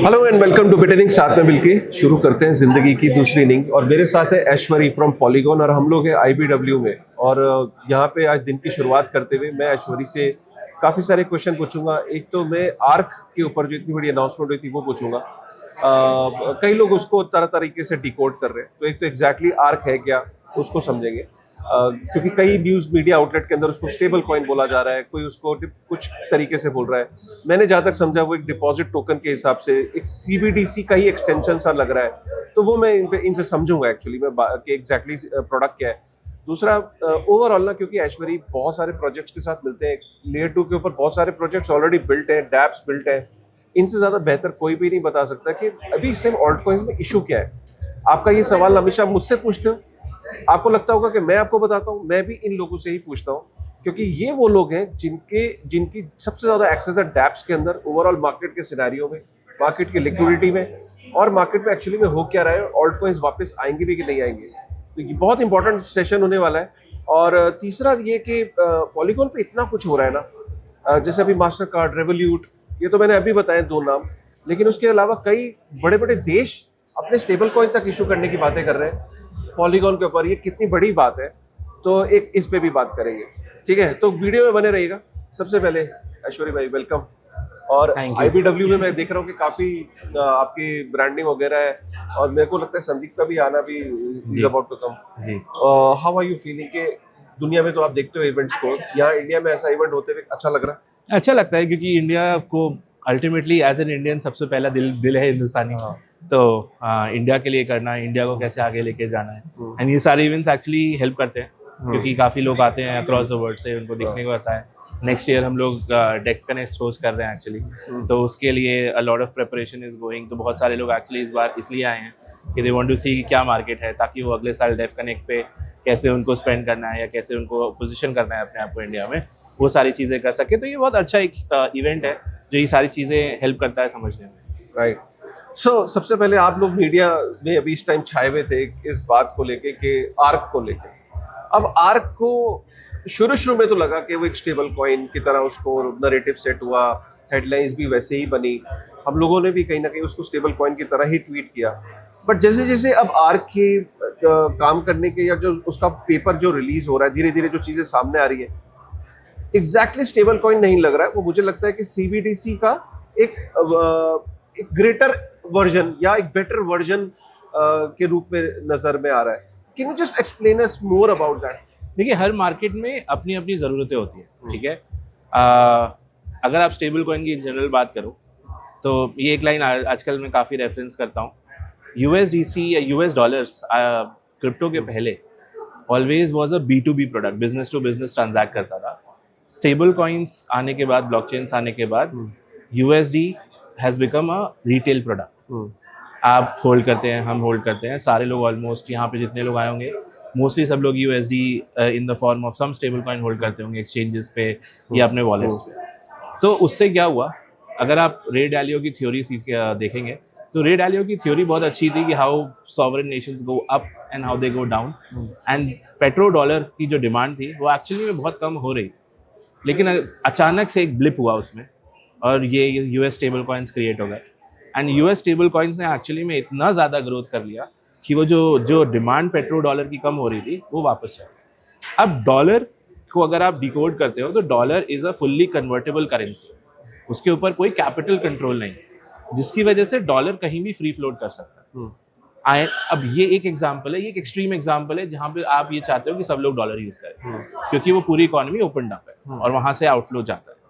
Hello and welcome to बिटेनिंग। साथ में मिलके शुरू करते हैं जिंदगी की दूसरी इनिंग। और मेरे साथ है ऐश्वरी फ्रॉम पॉलीगॉन और हम लोग हैं आईबीडब्ल्यू में। और यहाँ पे आज दिन की शुरुआत करते हुए मैं ऐश्वरी से काफ़ी सारे क्वेश्चन पूछूंगा। एक तो मैं आर्क के ऊपर जो इतनी बड़ी अनाउंसमेंट हुई थी वो पूछूंगा। कई लोग उसको तरह तरीके से डिकोड कर रहे हैं, तो एक तो एग्जैक्टली आर्क है क्या उसको समझेंगे। क्योंकि कई न्यूज मीडिया आउटलेट के अंदर उसको स्टेबल कॉइन बोला जा रहा है, कोई उसको कुछ तरीके से बोल रहा है। मैंने जहां तक समझा वो एक डिपॉजिट टोकन के हिसाब से एक सीबीडीसी का ही एक्सटेंशन सा लग रहा है। तो वो मैं इनसे समझूंगा एक्चुअली मैं कि एग्जैक्टली प्रोडक्ट क्या है। दूसरा ओवरऑल ना, क्योंकि ऐश्वरी बहुत सारे प्रोजेक्ट्स के साथ मिलते हैं, लेयर 2 के ऊपर बहुत सारे प्रोजेक्ट्स ऑलरेडी बिल्ट है, डैप्स बिल्ट है। इनसे ज्यादा बेहतर कोई भी नहीं बता सकता कि अभी इस टाइम ऑल्ट कॉइन्स में इशू क्या है। आपका ये सवाल हमेशा मुझसे पूछते हो, आपको लगता होगा कि मैं आपको बताता हूँ। मैं भी इन लोगों से ही पूछता हूँ, क्योंकि ये वो लोग हैं जिनकी सबसे ज्यादा एक्सेस है डैप्स के अंदर, ओवरऑल मार्केट के सिनेरियो में, मार्केट की लिक्विडिटी में, और मार्केट में एक्चुअली में हो क्या रहा है, ऑल्ट कॉइन्स वापस आएंगे भी कि नहीं आएंगे। तो ये बहुत इंपॉर्टेंट सेशन होने वाला है। और तीसरा ये कि पॉलीगॉन पे इतना कुछ हो रहा है ना, जैसे अभी मास्टर कार्ड, रेवोल्यूट, ये तो मैंने अभी बताए 2 नाम, लेकिन उसके अलावा कई बड़े बड़े देश अपने स्टेबल कॉइन तक इशू करने की बातें कर रहे हैं पॉलीगॉन के ऊपर। ये कितनी बड़ी बात है, तो एक इस पे भी बात करेंगे। ठीक है, तो वीडियो में बने रहिएगा। सबसे पहले ऐश्वरी भाई वेलकम। और आईबीडब्ल्यू में मैं देख रहा हूँ कि काफी आपकी ब्रांडिंग वगैरह है, और मेरे को लगता है संदीप का भी आना भी इज अबाउट टू कम जी। हाउ आर यू फीलिंग के दुनिया में तो आप देखते हो इवेंट्स को, यहाँ इंडिया में ऐसा इवेंट होते हुए अच्छा लग रहा है? अच्छा लगता है क्योंकि इंडिया को अल्टीमेटली एज एन इंडियन सबसे पहला दिल है हिंदुस्तानी। तो इंडिया के लिए करना है, इंडिया को कैसे आगे लेके जाना है, एंड ये सारे इवेंट्स एक्चुअली हेल्प करते हैं क्योंकि काफ़ी लोग आते हैं अक्रॉस द वर्ल्ड से, उनको देखने को आता है। नेक्स्ट ईयर हम लोग डेक्स कनेक्ट होस्ट कर रहे हैं एक्चुअली, तो उसके लिए a lot of preparation is going. तो बहुत सारे लोग एक्चुअली इस बार इसलिए आए हैं कि दे वांट टू सी क्या मार्केट है, ताकि वो अगले साल डेफ कनेक्ट पे कैसे उनको स्पेंड करना है या कैसे उनको पोजीशन करना है अपने आप को इंडिया में, वो सारी चीज़ें कर सके। तो ये बहुत अच्छा एक इवेंट है जो ये सारी चीज़ें हेल्प करता है समझने में। राइट। सो सबसे पहले आप लोग मीडिया में अभी इस टाइम छाए हुए थे इस बात को लेके कि आर्क को लेके। अब आर्क को शुरू में तो लगा कि वो एक स्टेबल कॉइन की तरह उसको नरेटिव सेट हुआ, हेडलाइंस भी वैसे ही बनी, हम लोगों ने भी कहीं ना कहीं उसको स्टेबल कॉइन की तरह ही ट्वीट किया। बट जैसे जैसे अब आर्क के काम करने के या जो उसका पेपर जो रिलीज हो रहा है, धीरे धीरे जो चीजें सामने आ रही है, एग्जैक्टली स्टेबल कॉइन नहीं लग रहा है वो। मुझे लगता है कि सीबीडीसी का एक ग्रेटर वर्जन या एक बेटर वर्जन के रूप में नजर में आ रहा है। Can you just explain us more about that? देखिए, हर मार्केट में अपनी अपनी ज़रूरतें होती है, ठीक है। अगर आप स्टेबल कॉइन की जनरल बात करो तो ये एक लाइन आजकल मैं काफ़ी रेफरेंस करता हूँ। यूएसडीसी या यूएस डॉलर्स क्रिप्टो के पहले always was a B2B product, business to business transact करता था। स्टेबल कॉइन्स आने के बाद, ब्लॉकचेन्स आने के बाद, USD has become a retail product. आप होल्ड करते हैं, हम होल्ड करते हैं, सारे लोग ऑलमोस्ट यहाँ पे जितने लोग आए होंगे मोस्टली सब लोग USD in the form of some stable coin hold करते होंगे एक्सचेंजेस पे या अपने वॉलेट्स पे। तो उससे क्या हुआ, अगर आप रे डालियो की थ्योरी देखेंगे तो रे डालियो की थ्योरी बहुत अच्छी थी कि how sovereign Nations go up and how they go down, and petro dollar की जो डिमांड थी वो एक्चुअली में बहुत कम हो रही, लेकिन अचानक से एक ब्लिप हुआ उसमें और ये यूएस स्टेबल कॉइन्स क्रिएट हो गए। एंड यूएस स्टेबल कॉइन्स ने एक्चुअली में इतना ज़्यादा ग्रोथ कर लिया कि वो जो डिमांड पेट्रो डॉलर की कम हो रही थी वो वापस है। अब डॉलर को अगर आप डिकोड करते हो तो dollar is a fully convertible currency, उसके ऊपर कोई कैपिटल कंट्रोल नहीं, जिसकी वजह से डॉलर कहीं भी फ्री फ्लोट कर सकता है। अब ये एक एग्जांपल है, ये एक एक्सट्रीम एग्जांपल है जहाँ पे आप ये चाहते हो कि सब लोग डॉलर यूज करें क्योंकि वो पूरी इकोनॉमी ओपन अप है और वहां से आउटफ्लो जाता है।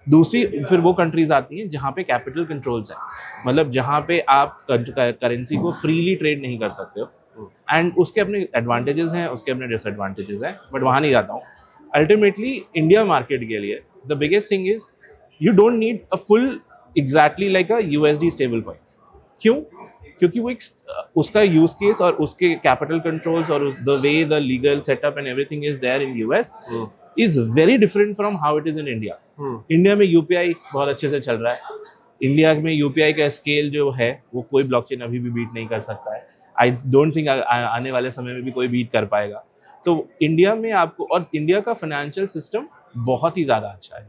दूसरी फिर वो कंट्रीज आती हैं जहाँ पे कैपिटल कंट्रोल्स हैं, मतलब जहाँ पे आप करेंसी को फ्रीली ट्रेड नहीं कर सकते हो, एंड उसके अपने एडवांटेजेस हैं, उसके अपने डिसएडवांटेजेस हैं, बट वहाँ नहीं जाता हूँ। अल्टीमेटली इंडिया मार्केट के लिए the biggest thing is you don't need a full exactly like a USD stable coin. क्यों? क्योंकि वो एक उसका यूज केस और उसके कैपिटल कंट्रोल्स और the way the legal setup and everything is there in US is very different from how it is in India. India में UPI बहुत अच्छे से चल रहा है। इंडिया में यूपीआई का स्केल जो है वो कोई ब्लॉकचेन अभी भी बीट नहीं कर सकता है। आई डोंट थिंक आने वाले समय में भी कोई बीट कर पाएगा। तो इंडिया में आपको, और इंडिया का फाइनेंशियल सिस्टम बहुत ही ज़्यादा अच्छा है।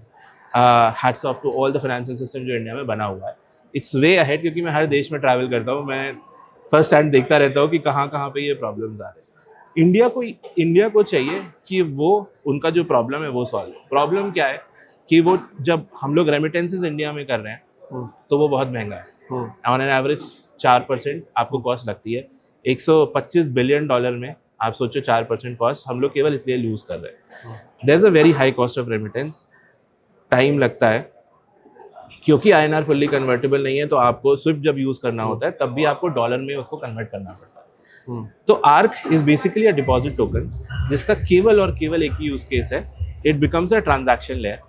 Hats off to all the financial system जो इंडिया में बना हुआ है। इट्स वे अहेड, क्योंकि मैं हर देश में ट्रैवल करता हूँ, मैं फर्स्ट हैंड देखता रहता हूँ कि कहाँ कहाँ पे ये प्रॉब्लम्स आ रहे हैं। इंडिया को चाहिए कि वो उनका जो प्रॉब्लम है वो सॉल्व। प्रॉब्लम क्या है कि वो जब हम लोग रेमिटेंसेज इंडिया में कर रहे हैं तो वो बहुत महंगा है। ऑन एन एवरेज 4% आपको कॉस्ट लगती है। 125 बिलियन डॉलर में आप सोचो 4% कॉस्ट हम लोग केवल इसलिए लूज कर रहे हैं। There is a very high cost of remittance, time लगता है, क्योंकि INR फुल्ली कन्वर्टेबल नहीं है, तो आपको स्विफ्ट जब यूज करना होता है तब भी आपको डॉलर में उसको कन्वर्ट करना पड़ता है। तो arc is basically a deposit token जिसका केवल और केवल एक ही यूज केस है, it becomes a transaction layer.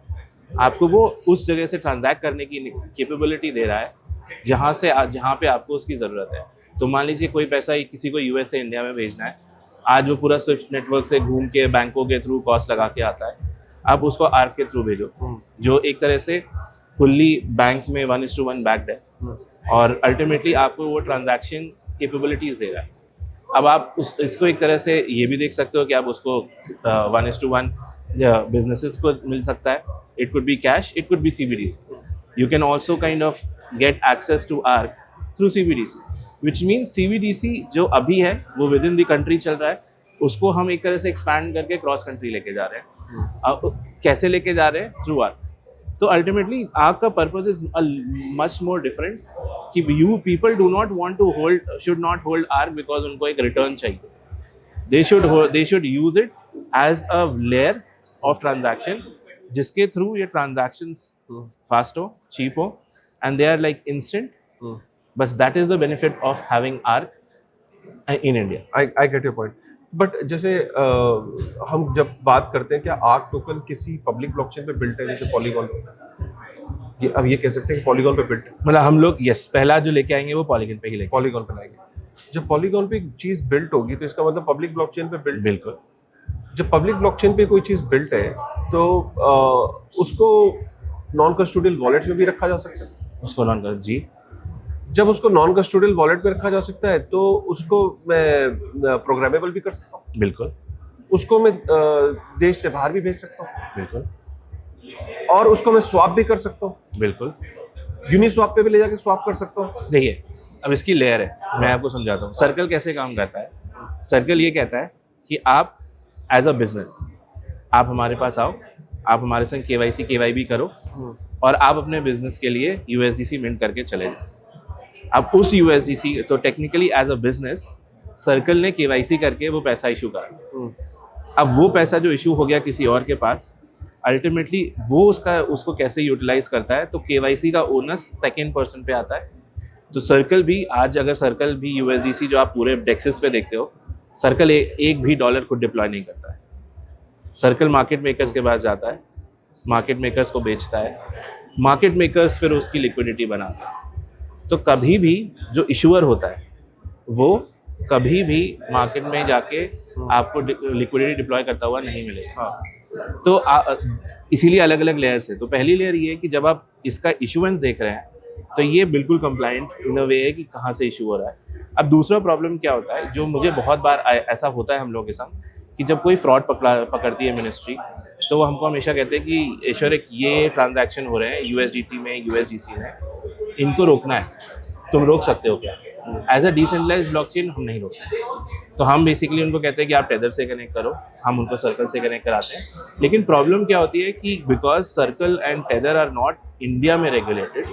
आपको वो उस जगह से ट्रांजैक्ट करने की कैपेबिलिटी दे रहा है जहाँ पे आपको उसकी ज़रूरत है। तो मान लीजिए कोई पैसा किसी को US से इंडिया में भेजना है, आज वो पूरा स्विफ्ट नेटवर्क से घूम के बैंकों के थ्रू कॉस्ट लगा के आता है, आप उसको आर्क के थ्रू भेजो, जो एक तरह से फुल्ली बैंक में 1:1 बैक्ड है, और अल्टीमेटली आपको वो ट्रांजैक्शन कैपेबिलिटीज दे रहा है। अब आप इसको एक तरह से ये भी देख सकते हो कि आप उसको 1:1 बिजनेसेस को मिल सकता है, it could be cash, it could be CBDC। You can also kind of get access to Arc through CBDC, which means CBDC जो अभी है वो विद इन द कंट्री चल रहा है, उसको हम एक तरह से एक्सपैंड करके क्रॉस कंट्री लेके जा रहे हैं। अब कैसे लेके जा रहे हैं? Through Arc. तो अल्टीमेटली आर्क का purpose is much more different, कि you people do not want to hold, should not hold Arc because उनको एक रिटर्न चाहिए। They should use it as a layer of transaction, जिसके through ये transactions fast हो, cheap हो, and they are like instant. बस that is the benefit of having Arc in India. I get your point. But जैसे हम जब बात करते हैं, क्या आर्क टोकन किसी पब्लिक ब्लॉकचेन पे बिल्ट है, जैसे पॉलीगॉन? अब ये कह सकते हैं कि पॉलीगॉन पे बिल्ट है। मतलब हम लोग यस पहला जो लेके आएंगे वो पॉलीगॉन पे ही लेके पॉलीगॉन पे लाएंगे। जब पॉलीगॉन पे एक चीज बिल्ट होगी तो इसका मतलब पब्लिक ब्लॉकचेन पे बिल्ट। बिल्कुल। जब पब्लिक ब्लॉकचेन पे कोई चीज बिल्ट है तो उसको नॉन कस्टोडियल वॉलेट्स में भी रखा जा सकता है। उसको नॉन कर जी, जब उसको नॉन कस्टोडियल वॉलेट में रखा जा सकता है तो उसको मैं प्रोग्रामेबल भी कर सकता हूँ। बिल्कुल। उसको मैं देश से बाहर भी भेज सकता हूँ। बिल्कुल। और उसको मैं स्वैप भी कर सकता हूँ। बिल्कुल। यूनिस्वैप पे भी ले जाके स्वैप कर सकता हूँ। देखिए अब इसकी लेयर है, मैं आपको समझाता हूँ। सर्कल कैसे काम करता है? सर्कल ये कहता है कि आप एज अ बिजनेस आप हमारे पास आओ, आप हमारे संग KYC KYB करो, और आप अपने बिजनेस के लिए USDC मिंट करके चले जाओ। अब उस USDC तो technically as a business Circle ने KYC करके वो पैसा इशू करा। अब वो पैसा जो इशू हो गया किसी और के पास, अल्टीमेटली वो उसको कैसे यूटिलाइज करता है, तो KYC का ओनस सेकेंड पर्सन पे आता है। तो सर्कल भी आज, अगर सर्कल भी USDC जो आप पूरे डेक्सेस पे देखते हो, सर्कल एक भी डॉलर खुद डिप्लॉय नहीं करता है। सर्कल मार्केट मेकर्स के पास जाता है, मार्केट मेकर्स को बेचता है, मार्केट मेकर्स फिर उसकी लिक्विडिटी बनाता है। तो कभी भी जो इशूअर होता है वो कभी भी मार्केट में जाके आपको लिक्विडिटी डिप्लॉय करता हुआ नहीं मिलेगा। तो इसीलिए अलग अलग लेयर्स है। तो पहली लेयर ये है कि जब आप इसका इशुएंस देख रहे हैं तो ये बिल्कुल कंप्लाइंट इन अ वे है कि कहाँ से इशू हो रहा है। अब दूसरा प्रॉब्लम क्या होता है, जो मुझे बहुत बार ऐसा होता है हम लोगों के साथ, कि जब कोई फ्रॉड पकड़ती है मिनिस्ट्री, तो वो हमको हमेशा कहते हैं कि ईश्वर ये ट्रांजैक्शन हो रहे हैं USDT में, USDC में, इनको रोकना है, तुम रोक सकते हो क्या? एज अ डिसेंट्रलाइज्ड ब्लॉकचेन हम नहीं रोक सकते। तो हम बेसिकली उनको कहते हैं कि आप टेदर से कनेक्ट करो, हम उनको सर्कल से कनेक्ट कराते हैं। लेकिन प्रॉब्लम क्या होती है कि because Circle and Tether are not India में रेगुलेटेड,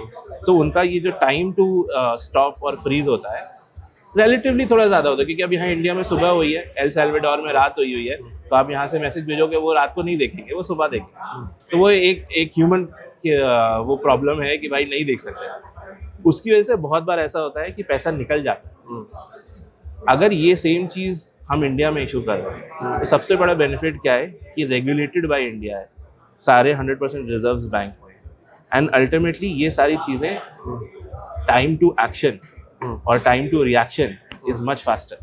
तो उनका ये जो टाइम टू स्टॉप और फ्रीज होता है रिलेटिवली थोड़ा ज़्यादा होता है, क्योंकि अब यहाँ इंडिया में सुबह हुई है, एल सैल्वाडोर में रात हुई है, तो आप यहाँ से मैसेज भेजोगे वो रात को नहीं देखेंगे, वो सुबह देखेंगे। तो वो एक ह्यूमन वो प्रॉब्लम है कि भाई नहीं देख सकते। उसकी वजह से बहुत बार ऐसा होता है कि पैसा निकल जाता है। अगर ये सेम चीज़ हम इंडिया में इशू कर रहे हैं, तो सबसे बड़ा बेनिफिट क्या है कि रेगुलेटेड बाय इंडिया है, सारे 100% रिजर्व्स बैंक में, एंड अल्टीमेटली ये सारी चीज़ें टाइम टू एक्शन और time to reaction is much faster,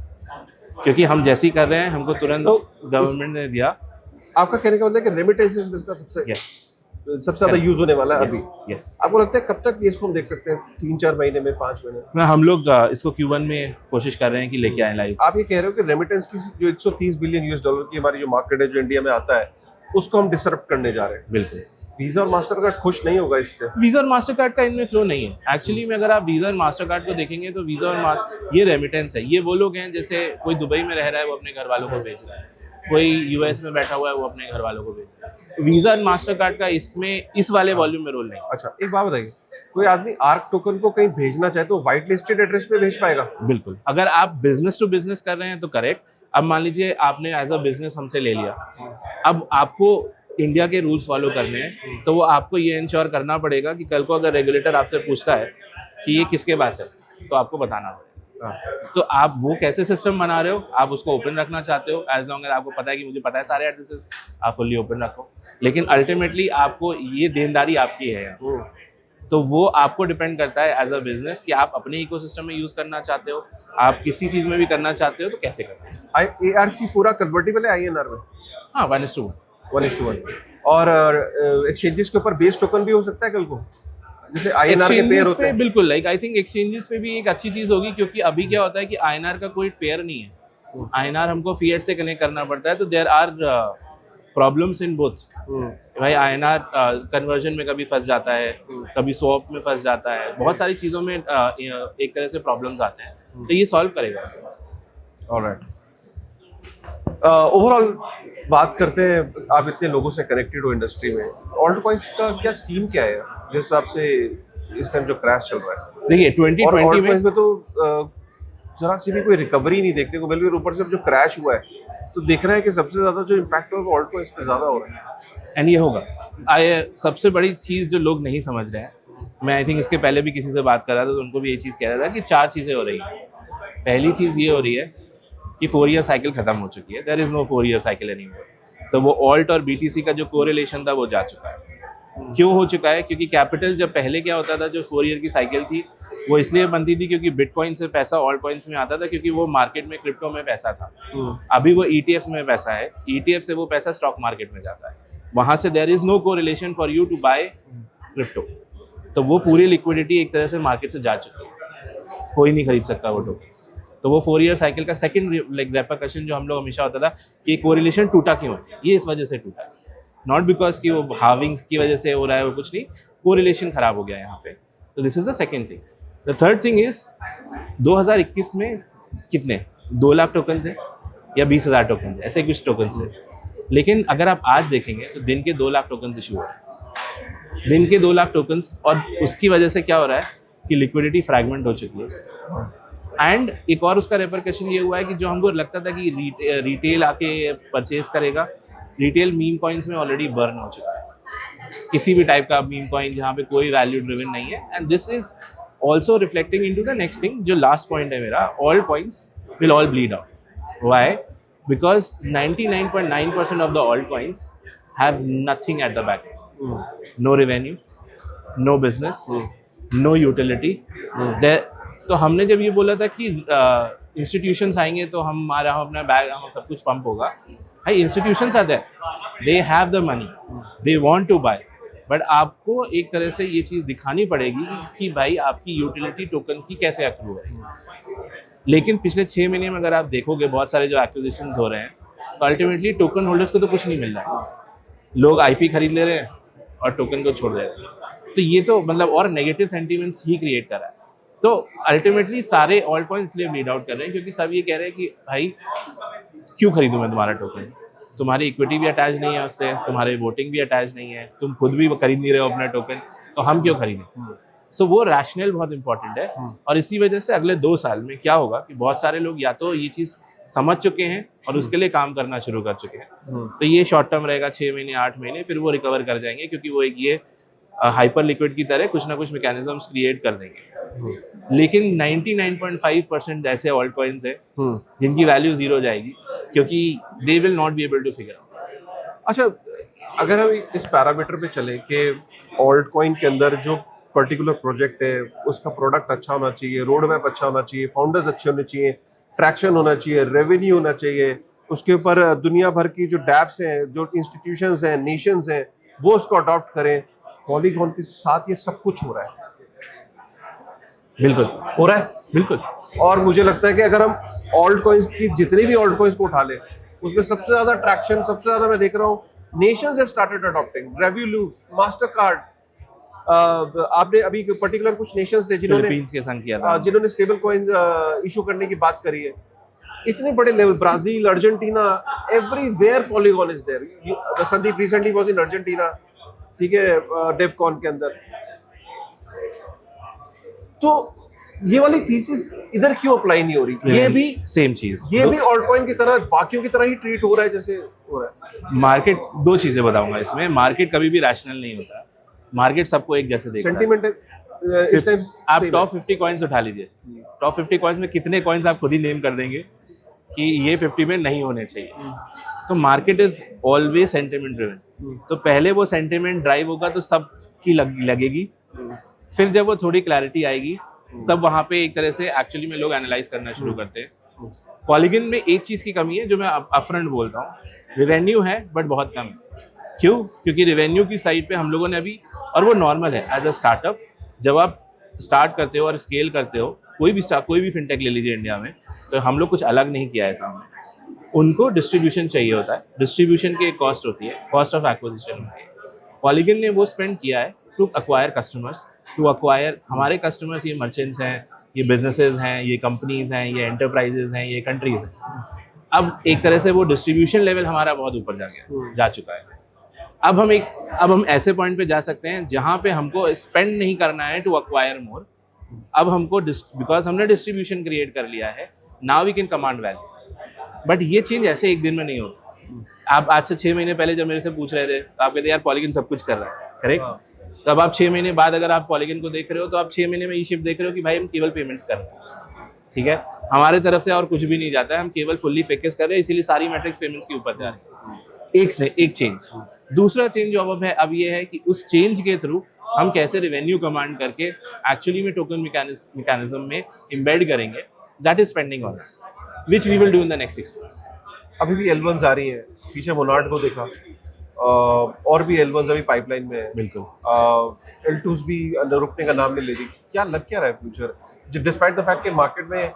क्योंकि हम जैसे ही कर रहे हैं हमको तुरंत गवर्नमेंट ने दिया। आपका कहने का मतलब है कि रेमिटेंसेस इसका सबसे ज्यादा यूज होने वाला है अभी। आपको लगता है कब तक इसको हम देख सकते हैं? 3-4 महीने में, 5 महीने? हम लोग इसको Q1 में कोशिश कर रहे हैं कि लेके आए लाइव। आप ये कह रहे हो कि रेमिटेंस की जो $130 बिलियन की हमारी जो मार्केट है, जो इंडिया में आता है, उसको हम डिसरप्ट करने जा रहे हैं। बिल्कुल। वीजा और मास्टरकार्ड खुश नहीं होगा इससे। वीजा और मास्टर कार्ड का इनमें फ्लो नहीं है एक्चुअली में। अगर आप वीजा और मास्टर कार्ड को देखेंगे तो वीजा और मास्टर ये रेमिटेंस है। ये वो लोग हैं जैसे कोई दुबई में रह रहा है वो अपने घर वालों को भेज रहा है, कोई यूएस में बैठा हुआ है वो अपने घर वालों को भेज रहा है। वीजा और मास्टर कार्ड का इसमें इस वाले वॉल्यूम में रोल नहीं। अच्छा, एक बात बताइए, कोई आदमी आर्क टोकन को कहीं भेजना चाहे तो व्हाइट लिस्टेड एड्रेस पे भेज पाएगा? बिल्कुल। अगर आप बिजनेस टू बिजनेस कर रहे हैं तो करेक्ट। अब मान लीजिए आपने एज अ बिजनेस हमसे ले लिया, अब आपको इंडिया के रूल्स फॉलो करने हैं, तो वो आपको ये इंश्योर करना पड़ेगा कि कल को अगर रेगुलेटर आपसे पूछता है कि ये किसके पास है तो आपको बताना पड़ेगा। तो आप वो कैसे सिस्टम बना रहे हो, आप उसको ओपन रखना चाहते हो, एज लॉन्ग एज आपको पता है कि मुझे पता है सारे एड्रेसेस, आप फुल्ली ओपन रखो। लेकिन अल्टीमेटली आपको ये देनदारी आपकी है यार। तो वो आपको डिपेंड करता है एज अ बिजनेस कि आप अपने इकोसिस्टम में यूज करना चाहते हो, आप किसी चीज में भी करना चाहते हो तो कैसे करना चाहते हो। ARC पूरा कन्वर्टेबल है INR में? हाँ, 1:1। 1:1। और एक्सचेंजेस के ऊपर बेस टोकन भी हो सकता है कल को, जैसे INR के पेयर होते हैं? बिल्कुल। लाइक आई थिंक एक्सचेंजेस पे भी एक अच्छी चीज होगी, क्योंकि अभी क्या होता है कि INR का कोई पेयर नहीं है। INR हमको फिएट से कनेक्ट करना पड़ता है, तो there are problems in both. भाई INR कन्वर्जन में कभी फंस जाता है, कभी स्वैप में फंस जाता है, बहुत सारी चीज़ों में एक तरह से प्रॉब्लम्स आते हैं, तो ये सॉल्व करेगा इसे। ऑलराइट, ओवरऑल बात करते हैं, आप इतने लोगों से कनेक्टेड हो इंडस्ट्री में, ऑल्ट कॉइन्स का क्या सीन क्या है जिस हिसाब से इस टाइम जो क्रैश चल रहा है? देखिए 2020 में तो जरा सी भी कोई रिकवरी नहीं देखने को मिल रही, और ऊपर से जो क्रैश हुआ है तो देख रहे हैं कि सबसे ज्यादा जो इम्पैक्ट है वो ऑल्ट कॉइन्स पे ज्यादा हो रहा है। एंड ये होगा। सबसे बड़ी चीज़ जो लोग नहीं समझ रहे हैं, मैं आई थिंक इसके पहले भी किसी से बात कर रहा था तो उनको भी ये चीज़ कह रहा था कि 4 चीज़ें हो रही हैं। पहली चीज़ ये हो रही है कि 4 ईयर साइकिल खत्म हो चुकी है, there is no 4 year cycle anymore. तो वो ऑल्ट और BTC का जो कोरिलेशन था वो जा चुका है। क्यों हो चुका है? क्योंकि कैपिटल जब पहले क्या होता था, जो 4 ईयर की साइकिल थी वो इसलिए बनती थी क्योंकि बिटकॉइन से पैसा ऑल्ट कॉइन्स में आता था, क्योंकि वो मार्केट में क्रिप्टो में पैसा था। अभी वो ETFs में पैसा है, ETF से वो पैसा स्टॉक मार्केट में जाता है, वहां से there is no correlation for you to buy crypto. तो वो पूरी लिक्विडिटी एक तरह से मार्केट से जा चुकी है, कोई नहीं खरीद सकता वो टोकन्स। तो वो 4 ईयर साइकिल का सेकंड रेपरकशन जो हम लोग हमेशा होता था कि कोरिलेशन टूटा क्यों, ये इस वजह से टूटा, नॉट बिकॉज कि वो हार्विंग्स की वजह से हो रहा है, वो कुछ नहीं, कोरिलेशन खराब हो गया यहाँ पे। तो this is the second thing. The third thing is 2021 में कितने 2 लाख टोकन थे या 20,000 टोकन थे, ऐसे कुछ टोकन थे। लेकिन अगर आप आज देखेंगे तो दिन के 2 लाख टोकन इशू हो रहे हैं, दिन के 2 लाख टोकन। और उसकी वजह से क्या हो रहा है कि लिक्विडिटी फ्रैगमेंट हो चुकी है। एंड एक और उसका रेपरकशन ये हुआ है कि जो हमको लगता था कि रिटेल आके परचेज करेगा, रिटेल मीम कॉइन्स में ऑलरेडी बर्न हो चुका है, किसी भी टाइप का मीम कॉइन जहाँ पे कोई वैल्यू ड्रिवन नहीं है। And this is also reflecting into the next thing, जो लास्ट पॉइंट है मेरा, all coins will all bleed out. Why? Because 99.9% of the altcoins have nothing at the back. No revenue, no business, no utility. तो हमने जब ये बोला था कि institutions आएंगे तो हमारा अपना बैग हम सब कुछ पंप होगा, भाई institutions are there, they have the money, they want to buy, but आपको एक तरह से ये चीज़ दिखानी पड़ेगी कि भाई आपकी यूटिलिटी टोकन की कैसे अक्रू है। लेकिन पिछले 6 महीने में अगर आप देखोगे बहुत सारे जो एक्विजिशन हो रहे हैं, तो अल्टीमेटली टोकन होल्डर्स को तो कुछ नहीं मिल रहा है, लोग IP खरीद ले रहे हैं और टोकन को छोड़ रहे हैं। तो ये तो मतलब और नेगेटिव सेंटीमेंट्स ही क्रिएट कर रहा है। तो अल्टीमेटली सारे ऑल्ट कॉइन इसलिए ब्लीड आउट कर रहे हैं क्योंकि सब ये कह रहे हैं कि भाई क्यों खरीदूं मैं तुम्हारा टोकन, तुम्हारी इक्विटी भी अटैच नहीं है उससे, तुम्हारे वोटिंग भी अटैच नहीं है, तुम खुद भी खरीद नहीं रहे हो अपना टोकन, तो हम क्यों खरीदें। सो वो रैशनल बहुत इंपॉर्टेंट है। और इसी वजह से अगले 2 साल में क्या होगा कि बहुत सारे लोग या तो ये चीज़ समझ चुके हैं और उसके लिए काम करना शुरू कर चुके हैं। तो ये शॉर्ट टर्म रहेगा, 6 महीने 8 महीने, फिर वो रिकवर कर जाएंगे क्योंकि वो एक ये हाइपर लिक्विड की तरह कुछ ना कुछ मैकेनिज्म्स क्रिएट कर देंगे। लेकिन 99.5% ऐसे ऑल्ट कॉइन्स है जिनकी वैल्यू 0 जाएगी क्योंकि they will not be able to figure out. अच्छा, अगर हम इस पैरामीटर पे चले कि ऑल्ट कॉइन के अंदर जो पर्टिकुलर प्रोजेक्ट है उसका प्रोडक्ट अच्छा होना चाहिए, रोड मैप अच्छा होना चाहिए, फाउंडर्स अच्छे होने चाहिए, ट्रैक्शन होना चाहिए, रेवेन्यू होना चाहिए, उसके ऊपर दुनिया भर की जो डैप्स हैं, जो इंस्टीट्यूशंस हैं, नेशंस हैं, वो उसको अडॉप्ट करें। पॉलीगॉन के साथ ये सब कुछ हो रहा है। बिल्कुल हो रहा है, बिल्कुल। और मुझे लगता है कि अगर हम ऑल्ट कॉइन्स की जितने भी ऑल्ट कॉइन्स को उठा लें, उसमें सबसे ज्यादा ट्रैक्शन, सबसे ज्यादा मैं देख रहा हूँ nations have started adopting Revolut, Mastercard. आपने अभी पर्टिकुलर कुछ नेशंस थे जिन्होंने फिलीपींस के संग किया था। जिन्होंने स्टेबल कॉइन इशू करने की बात करी है, इतने बड़े level, Brazil, Argentina, everywhere Polygon is there. Sandeep recently was in Argentina, ठीक है, डेवकॉन के अंदर। तो ये वाली थीसिस इधर क्यों अप्लाई नहीं हो रही? ये भी सेम चीज, ये भी ऑल्ट कॉइन की तरह, बाकियों की तरह ही ट्रीट हो रहा है जैसे हो रहा है। मार्केट, दो चीजें बताऊंगा इसमें, मार्केट कभी भी रैशनल नहीं होता, मार्केट सबको एक जैसे देखता है। सेंटीमेंट इस टाइम आप टॉप 50 कॉइन्स उठा लीजिए, टॉप 50 कॉइन्स में कितने कॉइन्स आप खुद ही नेम कर देंगे कि ये 50 में नहीं होने चाहिए। तो market is always sentiment driven. तो पहले वो सेंटिमेंट ड्राइव होगा तो सब की लगेगी, फिर जब वो थोड़ी क्लैरिटी आएगी तब वहां पे एक तरह से एक्चुअली में लोग एनालाइज करना शुरू करते हैं। पॉलीगन में एक चीज की कमी है जो मैं अपफ्रंट बोलता हूँ, रेवेन्यू है बट बहुत कम है। क्यों? क्योंकि रेवेन्यू की साइड पे हम लोगों ने अभी, और वो नॉर्मल है एज अ स्टार्टअप, जब आप स्टार्ट करते हो और स्केल करते हो, कोई भी फिनटेक ले लीजिए इंडिया में, तो हम लोग कुछ अलग नहीं किया है काम में। उनको डिस्ट्रीब्यूशन चाहिए होता है, डिस्ट्रीब्यूशन की एक कॉस्ट होती है, कॉस्ट ऑफ एक्विजिशन होती है। पॉलीगन ने वो स्पेंड किया है to acquire customers, to acquire हमारे कस्टमर्स, ये मर्चेंट्स हैं, ये बिजनेसेस हैं, ये कंपनीज हैं, ये एंटरप्राइजेज हैं, ये कंट्रीज हैं। अब एक तरह से वो डिस्ट्रीब्यूशन लेवल हमारा बहुत ऊपर जा चुका है। अब हम ऐसे पॉइंट पे जा सकते हैं जहाँ पे हमको स्पेंड नहीं करना है टू अक्वायर मोर। अब हमको बिकॉज हमने डिस्ट्रीब्यूशन क्रिएट कर लिया है, now we can command value. But ये चेंज ऐसे एक दिन में नहीं होता। आप आज से 6 महीने पहले जब मेरे से पूछ रहे थे तो आप कहते यार पॉलीगन सब कुछ कर रहा है, करेक्ट? तब आप 6 महीने बाद अगर आप पॉलीगन को देख रहे हो तो आप 6 महीने में ई शिफ्ट देख रहे हो कि भाई हम केवल पेमेंट्स कर रहे हैं, ठीक है, हमारे तरफ से और कुछ भी नहीं जाता है, हम केवल फुल्ली फोकस कर रहे हैं, इसीलिए सारी मैट्रिक्स पेमेंट्स के ऊपर जा रहे हैं। एक चेंज। दूसरा चेंज जो अब ये है कि उस चेंज के थ्रू हम कैसे रेवेन्यू कमांड करके एक्चुअली में टोकन मैकेनिज्म में इम्बेड करेंगे, that is pending on us, which we will do in the next 6 months. अभी भी L1s आ रही हैं, पीछे मोनार्ड को देखा, और भी L1s अभी पाइपलाइन में है। बिल्कुल। L2s भी रुकने का नाम नहीं ले रही। क्या रहा है फ्यूचर, डिस्पाइट द फैक्ट कि मार्केट में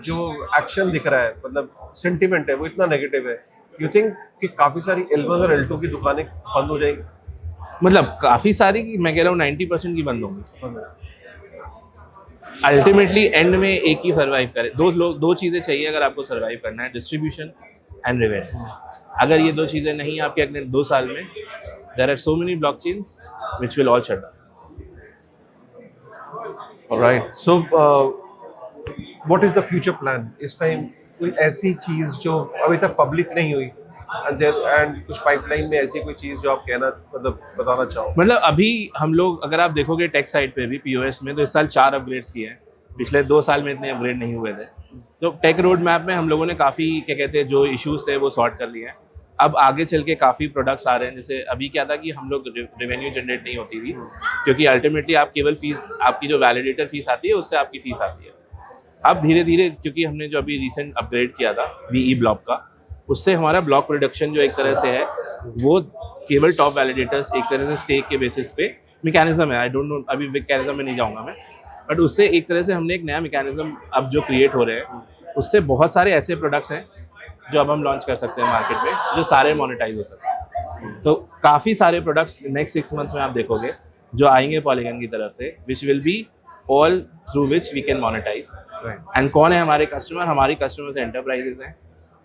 जो एक्शन दिख रहा है, मतलब सेंटिमेंट है वो इतना नेगेटिव है? यू थिंक कि काफी सारी L1 और L2 की दुकानें बंद हो जाएंगी? मतलब काफी सारी, मैं कह रहा हूँ 90% की बंद होंगी। अल्टीमेटली एंड में एक ही सर्वाइव करे, दो चीजें चाहिए अगर आपको सर्वाइव करना है, डिस्ट्रीब्यूशन एंड रेवेन्यू। अगर ये 2 चीजें नहीं आपके अगले 2 साल में, there are so many blockchains which will all shut down. Alright, so what is the future plan इस टाइम? कोई ऐसी चीज जो अभी तक पब्लिक नहीं हुई एंड कुछ पाइपलाइन में ऐसी कोई चीज जो आप कहना, मतलब बताना चाहो? मतलब अभी हम लोग, अगर आप देखोगे टेक साइड पे भी, पीओएस में, तो इस साल 4 अपग्रेड्स किए हैं, पिछले 2 साल में इतने अपग्रेड नहीं हुए थे। तो टेक रोड मैप में हम लोगों ने काफ़ी, क्या कहते हैं, जो इश्यूज थे वो सॉर्ट कर लिए हैं। अब आगे चल के काफ़ी प्रोडक्ट्स आ रहे हैं। जैसे अभी क्या था कि हम लोग रेवेन्यू जनरेट नहीं होती थी, क्योंकि अल्टीमेटली आप केवल फीस, आपकी जो वैलिडेटर फीस आती है उससे आपकी फीस आती है। अब धीरे धीरे, क्योंकि हमने जो अभी रिसेंट अपग्रेड किया था वीई ब्लॉक का, उससे हमारा ब्लॉक प्रोडक्शन जो एक तरह से है वो केवल टॉप वैलिडेटर्स, एक तरह से स्टेक के बेसिस पे मैकेनिज्म है, आई डोंट नो, अभी मैकेनिज्म में नहीं जाऊंगा मैं, बट उससे एक तरह से हमने एक नया मैकेनिज्म अब जो क्रिएट हो रहे हैं, उससे बहुत सारे ऐसे प्रोडक्ट्स हैं जो अब हम लॉन्च कर सकते हैं मार्केट में, जो सारे मोनेटाइज हो सकते हैं। तो काफ़ी सारे प्रोडक्ट्स नेक्स्ट 6 मंथ्स में आप देखोगे जो आएंगे पॉलीगन की तरफ से, which will be all through which we can monetize. And कौन है हमारे कस्टमर? हमारी कस्टमर्स एंटरप्राइजेज हैं,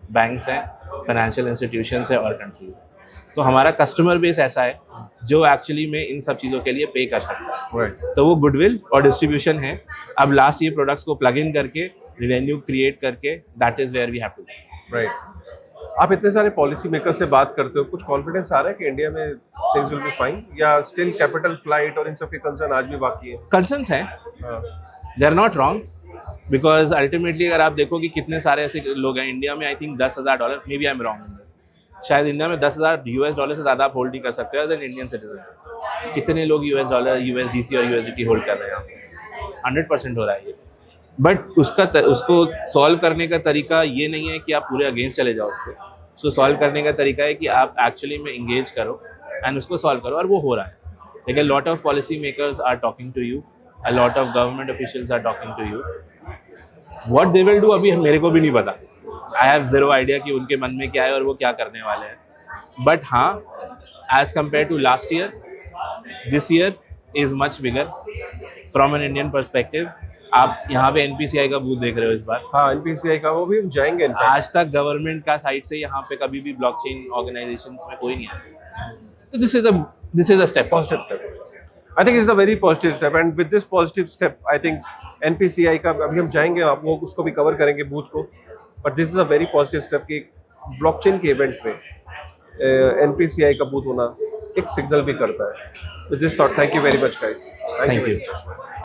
बैंक्स हैं, फाइनेंशियल इंस्टीट्यूशंस हैं और कंट्रीज। तो हमारा कस्टमर बेस ऐसा है जो एक्चुअली में इन सब चीज़ों के लिए पे कर सकता है। तो वो गुडविल और डिस्ट्रीब्यूशन है। अब लास्ट ये प्रोडक्ट्स को प्लग इन करके रेवेन्यू क्रिएट करके, that is where we have to. Right. आप इतने सारे पॉलिसी मेकर से बात करते हो, कुछ कॉन्फिडेंस आ रहा है कि इंडिया में थिंग्स विल बी फाइन, या स्टिल कैपिटल फ्लाइट और इन सब के कंसर्न आज भी बाकी है? कंसर्न्स हैं, they are not wrong, because ultimately अगर आप देखो कि कितने सारे ऐसे लोग हैं इंडिया में, I think $10,000, maybe I am wrong, शायद इंडिया में $10,000 से ज़्यादा आप होल्ड नहीं कर सकते हो एज एन इंडियन सिटीजन। कितने लोग $, USDC और USDT होल्ड कर रहे हैं यहाँ पे? 100% हो रहा है ये। बट उसको सॉल्व करने का तरीका ये नहीं है कि आप पूरे अगेंस्ट चले जाओ उसको सॉल्व करने का तरीका है कि आप एक्चुअली में इंगेज करो एंड उसको सॉल्व करो, और वो हो रहा है। लेकिन lot of policy makers are talking to you, a lot of government officials are talking to you. What they will do अभी मेरे को भी नहीं पता। I have zero idea कि उनके मन में क्या है और वो क्या करने वाले हैं। बट हाँ, as compare to last year, this year is much bigger from an Indian perspective. आप यहाँ पे एनपीसीआई का बूथ देख रहे हो इस बार। हाँ, एनपीसीआई का वो भी हम जाएंगे in fact। आज तक गवर्नमेंट का साइड से यहाँ पे कभी भी ब्लॉकचेन ऑर्गेनाइजेशंस में कोई नहीं आया, तो this is a step. Positive step. I think it's a very positive step, and with this positive step, I think NPCI का अभी हम जाएंगे, आप वो उसको भी कवर करेंगे बूथ को, but this is a very positive step कि ब्लॉकचेन के इवेंट में NPCI का बूथ होना एक सिग्नल भी करता है। With this thought, thank you very much, guys. Thank you. very much.